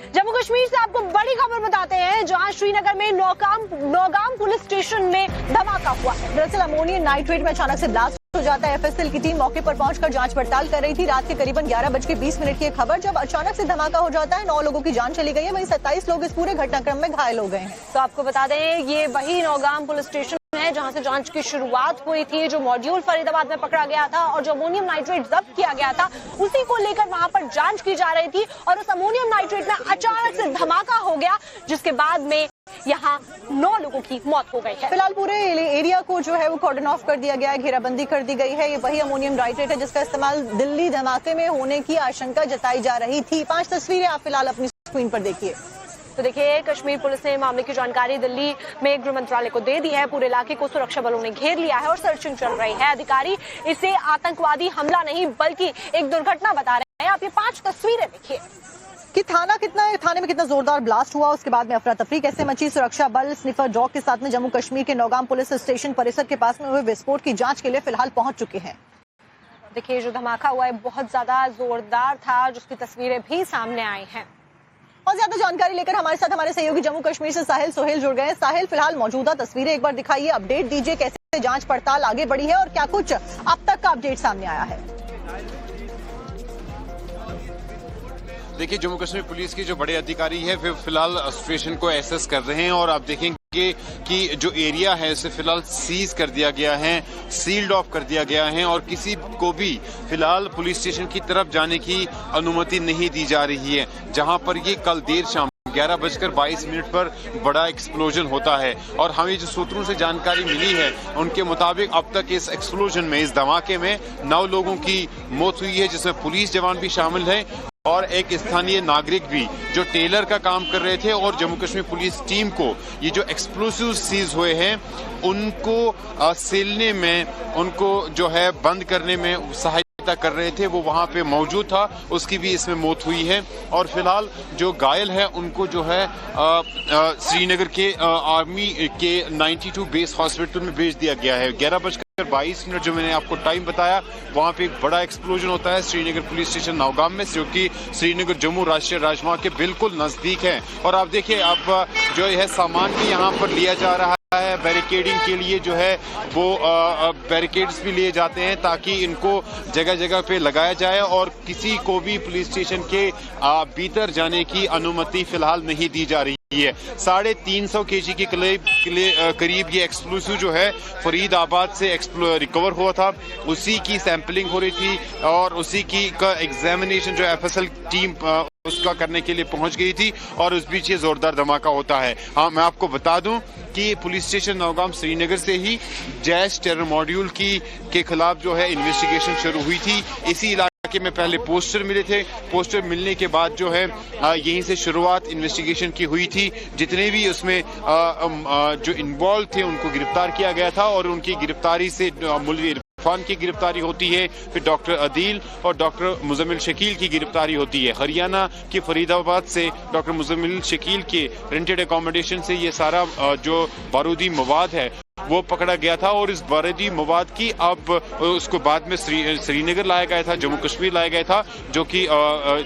जम्मू कश्मीर से आपको बड़ी खबर बताते हैं, जहां श्रीनगर में नौगाम पुलिस स्टेशन में धमाका हुआ है। दरअसल अमोनियम नाइट्रेट में अचानक से ब्लास्ट हो जाता है। एफएसएल की टीम मौके पर पहुंचकर जांच पड़ताल कर रही थी। रात के करीबन 11:20 की खबर, जब अचानक से धमाका हो जाता है। 9 लोगों की जान चली गई है, वहीं 27 लोग इस पूरे घटनाक्रम में घायल हो गए हैं। तो आपको बता दें, ये वही नौगाम पुलिस स्टेशन है जहां से जांच की शुरुआत हुई थी। जो मॉड्यूल फरीदाबाद में पकड़ा गया था और जो अमोनियम नाइट्रेट जब्त किया गया था, उसी को लेकर वहां पर जांच की जा रही थी और उस अमोनियम नाइट्रेट में अचानक से धमाका हो गया, जिसके बाद में यहाँ 9 लोगों की मौत हो गई है। फिलहाल पूरे एरिया को जो है वो कॉर्डन ऑफ कर दिया गया है, घेराबंदी कर दी गई है। ये वही अमोनियम नाइट्रेट है जिसका इस्तेमाल दिल्ली धमाके में होने की आशंका जताई जा रही थी। 5 तस्वीरें आप फिलहाल अपनी स्क्रीन पर देखिए। तो देखिए, कश्मीर पुलिस ने मामले की जानकारी दिल्ली में गृह मंत्रालय को दे दी है। पूरे इलाके को सुरक्षा बलों ने घेर लिया है और सर्चिंग चल रही है। अधिकारी इसे आतंकवादी हमला नहीं बल्कि एक दुर्घटना बता रहे हैं। आप ये 5 तस्वीरें देखिए कि थाने में कितना जोरदार ब्लास्ट हुआ, उसके बाद में अफरा तफरी कैसे मची। सुरक्षा बल स्निफर डॉग के साथ में जम्मू कश्मीर के नौगाम पुलिस स्टेशन परिसर के पास में हुए विस्फोट की जांच के लिए फिलहाल पहुंच चुके हैं। देखिए, जो धमाका हुआ है बहुत ज्यादा जोरदार था, जिसकी तस्वीरें भी सामने आई हैं। और ज्यादा जानकारी लेकर हमारे साथ हमारे सहयोगी जम्मू कश्मीर से साहिल सोहेल जुड़ गए। साहिल, फिलहाल मौजूदा तस्वीरें एक बार दिखाइए, अपडेट दीजिए, कैसे जांच पड़ताल आगे बढ़ी है और क्या कुछ अब तक का अपडेट सामने आया है। देखिए, जम्मू कश्मीर पुलिस के जो बड़े अधिकारी है वे फिलहाल सिचुएशन को एसेस कर रहे हैं और आप देखेंगे कि जो एरिया है उसे फिलहाल सीज कर दिया गया है, सील्ड ऑफ कर दिया गया है और किसी को भी फिलहाल पुलिस स्टेशन की तरफ जाने की अनुमति नहीं दी जा रही है। जहां पर ये कल देर शाम 11:22 पर बड़ा एक्सप्लोजन होता है और हमें जो सूत्रों से जानकारी मिली है उनके मुताबिक अब तक इस एक्सप्लोजन में, इस धमाके में 9 लोगों की मौत हुई है, जिसमें पुलिस जवान भी शामिल है और एक स्थानीय नागरिक भी जो टेलर का काम कर रहे थे। और जम्मू कश्मीर पुलिस टीम को ये जो एक्सप्लोसिव सीज हुए हैं उनको सीलने में, उनको जो है बंद करने में सहायता कर रहे थे, वो वहां पे मौजूद था, उसकी भी इसमें मौत हुई है। और फिलहाल जो घायल है उनको जो है श्रीनगर के आर्मी के 92 बेस हॉस्पिटल में भेज दिया गया है। 11:22 जो मैंने आपको टाइम बताया, वहां पे एक बड़ा एक्सप्लोजन होता है श्रीनगर पुलिस स्टेशन नौगाम में, जो कि श्रीनगर जम्मू राष्ट्रीय राजमार्ग के बिल्कुल नजदीक है। और आप देखिए, अब जो है सामान भी यहाँ पर लिया जा रहा है, बैरिकेडिंग के लिए जो है वो बैरिकेड्स भी लिए जाते हैं ताकि इनको जगह जगह पे लगाया जाए और किसी को भी पुलिस स्टेशन के भीतर जाने की अनुमति फिलहाल नहीं दी जा रही है। 350 kg के करीब ये एक्सप्लोसिव जो है फरीदाबाद से रिकवर हुआ था, उसी की सैंपलिंग हो रही थी और उसी की का एग्जामिनेशन जो एफएसएल टीम उसका करने के लिए पहुंच गई थी और उस बीच ये जोरदार धमाका होता है। हाँ, मैं आपको बता दूं कि पुलिस स्टेशन नौगाम श्रीनगर से ही जैश टेरर मॉड्यूल के खिलाफ जो है इन्वेस्टिगेशन शुरू हुई थी। इसी इलाके में पहले पोस्टर मिले थे, पोस्टर मिलने के बाद जो है यहीं से शुरुआत इन्वेस्टिगेशन की हुई थी। जितने भी उसमें जो इन्वॉल्व थे उनको गिरफ्तार किया गया था और उनकी गिरफ्तारी से मौलवी इरफान की गिरफ्तारी होती है, फिर डॉक्टर अदील और डॉक्टर मुजम्मिल शकील की गिरफ्तारी होती है। हरियाणा के फरीदाबाद से डॉक्टर मुजम्मिल शकील के रेंटेड अकोमोडेशन से ये सारा जो बारूदी मवाद है वो पकड़ा गया था और इस बारूदी मवाद की अब उसको बाद में श्रीनगर लाया गया था, जम्मू कश्मीर लाया गया था, जो कि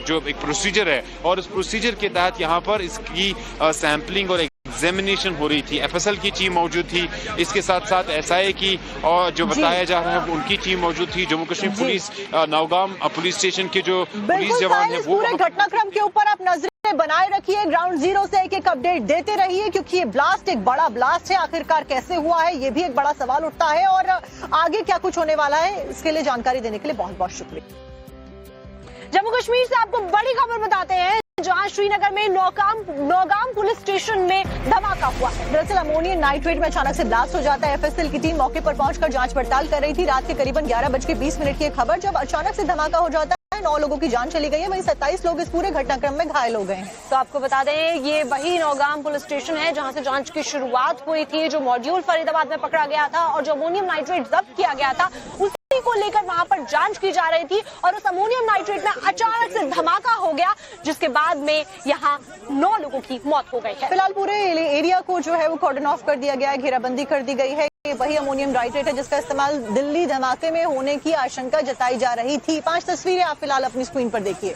जो एक प्रोसीजर है और उस प्रोसीजर के तहत यहाँ पर इसकी सैंपलिंग और एग्जामिनेशन हो रही थी। एफएसएल की टीम मौजूद थी, इसके साथ साथ एसआई की और जो बताया जा रहा है उनकी टीम मौजूद थी। Jammu Kashmir police Nowgam police station के जो पुलिस जवान है वो पूरे घटनाक्रम के ऊपर आप नजरें बनाए रखिए, ग्राउंड जीरो से एक अपडेट देते रहिए, क्योंकि ये ब्लास्ट एक बड़ा ब्लास्ट है। आखिरकार कैसे हुआ है ये भी एक बड़ा सवाल उठता है और आगे क्या कुछ होने वाला है, इसके लिए जानकारी देने के लिए बहुत बहुत शुक्रिया। जम्मू कश्मीर से आपको बड़ी खबर बताते हैं, जहां श्रीनगर में नौगाम पुलिस स्टेशन में धमाका हुआ है। दरअसल अमोनियम नाइट्रेट में अचानक से ब्लास्ट हो जाता है। एफएसएल की टीम मौके पर पहुंचकर जांच पड़ताल कर रही थी। रात के करीबन 11:20 की खबर, जब अचानक से धमाका हो जाता है। 9 लोगों की जान चली गई है, वहीं 27 लोग इस पूरे घटनाक्रम में घायल हो गए हैं। तो आपको बता दें, ये वही नौगाम पुलिस स्टेशन है जहां से जांच की शुरुआत हुई थी। जो मॉड्यूल फरीदाबाद में पकड़ा गया था और जो अमोनियम नाइट्रेट जब्त किया गया था, उसी को लेकर वहां पर जांच की जा रही थी और उस अमोनियम नाइट्रेट में अचानक से धमाका हो गया, जिसके बाद में यहाँ 9 लोगों की मौत हो गई है। फिलहाल पूरे एरिया को जो है वो कॉर्डन ऑफ कर दिया गया है, घेराबंदी कर दी गई है। ये वही अमोनियम नाइट्रेट है जिसका इस्तेमाल दिल्ली धमाके में होने की आशंका जताई जा रही थी। 5 तस्वीरें आप फिलहाल अपनी स्क्रीन पर देखिए।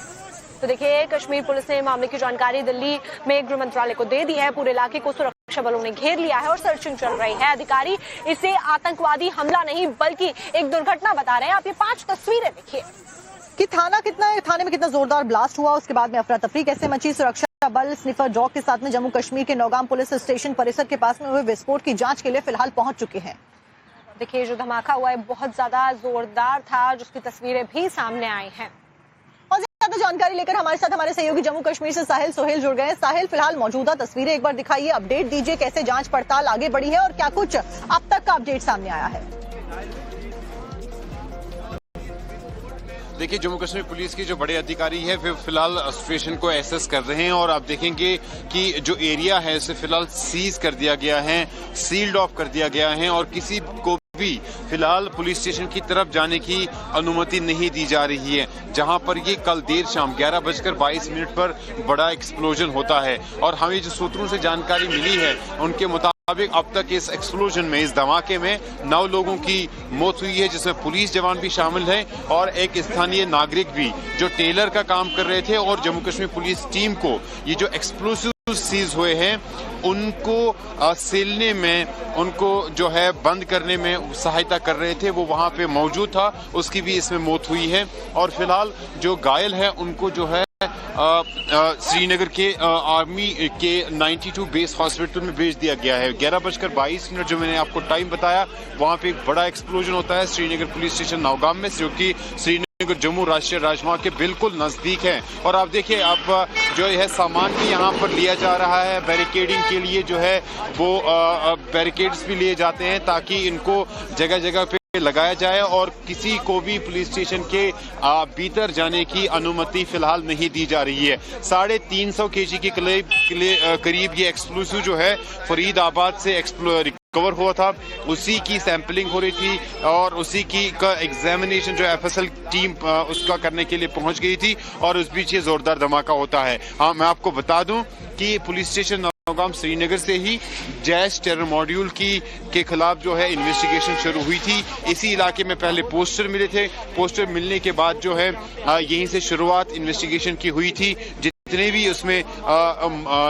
तो देखिए, कश्मीर पुलिस ने मामले की जानकारी दिल्ली में गृह मंत्रालय को दे दी है। पूरे इलाके को सुरक्षा बलों ने घेर लिया है और सर्चिंग चल रही है। अधिकारी इसे आतंकवादी हमला नहीं बल्कि एक दुर्घटना बता रहे हैं। आप ये 5 तस्वीरें देखिए कि थाने में कितना जोरदार ब्लास्ट हुआ, उसके बाद में अफरा तफरी कैसे मची। सुरक्षा बल स्निफर डॉग के साथ में जम्मू कश्मीर के नौगाम पुलिस स्टेशन परिसर के पास में हुए विस्फोट की जांच के लिए फिलहाल पहुंच चुके हैं। देखिए, जो धमाका हुआ है बहुत ज्यादा जोरदार था, जिसकी तस्वीरें भी सामने आई हैं। और ज्यादा जानकारी लेकर हमारे साथ हमारे सहयोगी जम्मू कश्मीर से साहिल सोहेल जुड़ गए। साहिल, फिलहाल मौजूदा तस्वीरें एक बार दिखाइए, अपडेट दीजिए, कैसे जांच पड़ताल आगे बढ़ी है और क्या कुछ अब तक का अपडेट सामने आया है। देखिए, जम्मू कश्मीर पुलिस की जो बड़े अधिकारी है वे फिलहाल सिचुएशन को एसेस कर रहे हैं और आप देखेंगे कि जो एरिया है उसे फिलहाल सीज कर दिया गया है, सील्ड ऑफ कर दिया गया है और किसी को भी फिलहाल पुलिस स्टेशन की तरफ जाने की अनुमति नहीं दी जा रही है। जहां पर ये कल देर शाम 11:22 पर बड़ा एक्सप्लोजन होता है और हमें जो सूत्रों से जानकारी मिली है उनके मुताबिक अब तक इस एक्सप्लोजन में, इस धमाके में 9 लोगों की मौत हुई है, जिसमें पुलिस जवान भी शामिल है और एक स्थानीय नागरिक भी जो टेलर का काम कर रहे थे। और जम्मू कश्मीर पुलिस टीम को ये जो एक्सप्लोसिव सीज हुए हैं उनको सीलने में, उनको जो है बंद करने में सहायता कर रहे थे, वो वहां पे मौजूद था, उसकी भी इसमें मौत हुई है। और फिलहाल जो घायल है उनको जो है श्रीनगर के आर्मी के 92 बेस हॉस्पिटल में भेज दिया गया है। 11:22 जो मैंने आपको टाइम बताया, वहां पे एक बड़ा एक्सप्लोजन होता है श्रीनगर पुलिस स्टेशन नौगाम में, जो कि श्रीनगर जम्मू राष्ट्रीय राजमार्ग के बिल्कुल नजदीक है। और आप देखिए, अब जो है सामान भी यहाँ पर लिया जा रहा है, बैरिकेडिंग के लिए जो है वो बैरिकेड्स भी लिए जाते हैं ताकि इनको जगह जगह पे लगाया जाए और किसी को भी पुलिस स्टेशन के भीतर जाने की अनुमति फिलहाल नहीं दी जा रही है। 350 kg के करीब ये एक्सप्लोसिव जो है फरीदाबाद से रिकवर हुआ था, उसी की सैंपलिंग हो रही थी और उसी की का एग्जामिनेशन जो एफएसएल टीम उसका करने के लिए पहुंच गई थी और उस बीच ये जोरदार धमाका होता है। हाँ, मैं आपको बता दूं कि पुलिस स्टेशन नौगाम श्रीनगर से ही जैश टेरर मॉड्यूल के खिलाफ जो है इन्वेस्टिगेशन शुरू हुई थी। इसी इलाके में पहले पोस्टर मिले थे, पोस्टर मिलने के बाद जो है यहीं से शुरुआत इन्वेस्टिगेशन की हुई थी। जितने भी उसमें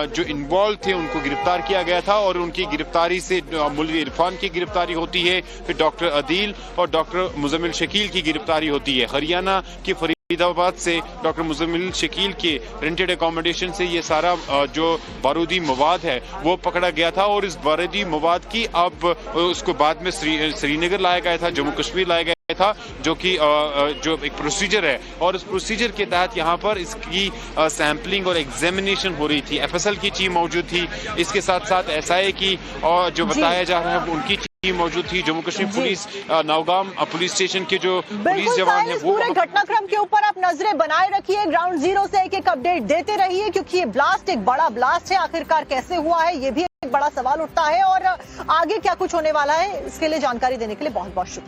जो इन्वॉल्व थे उनको गिरफ्तार किया गया था और उनकी गिरफ्तारी से मुल्वी इरफान की गिरफ्तारी होती है, फिर डॉक्टर अदील और डॉक्टर मुजम्मिल शकील की गिरफ्तारी होती है। हरियाणा की फरीदाबाद से डॉक्टर मुजम्मिल शकील के रेंटेड अकोमोडेशन से ये सारा जो बारूदी मवाद है वो पकड़ा गया था और इस बारूदी मवाद की अब उसको बाद में श्रीनगर लाया गया था, जम्मू कश्मीर लाया गया था, जो कि जो एक प्रोसीजर है और उस प्रोसीजर के तहत यहाँ पर इसकी सैंपलिंग और एग्जामिनेशन हो रही थी। एफएसएल की टीम मौजूद थी, इसके साथ साथ एसआई की और जो बताया जा रहा है उनकी टीम मौजूद थी। Jammu Kashmir police Nowgam police station के जो पुलिस जवान है वो पूरे घटनाक्रम के ऊपर आप नजरें बनाए रखिए, ग्राउंड जीरो से एक अपडेट देते रहिए, क्योंकि ये ब्लास्ट एक बड़ा ब्लास्ट है। आखिरकार कैसे हुआ है ये भी एक बड़ा सवाल उठता है और आगे क्या कुछ होने वाला है, इसके लिए जानकारी देने के लिए बहुत बहुत शुक्रिया।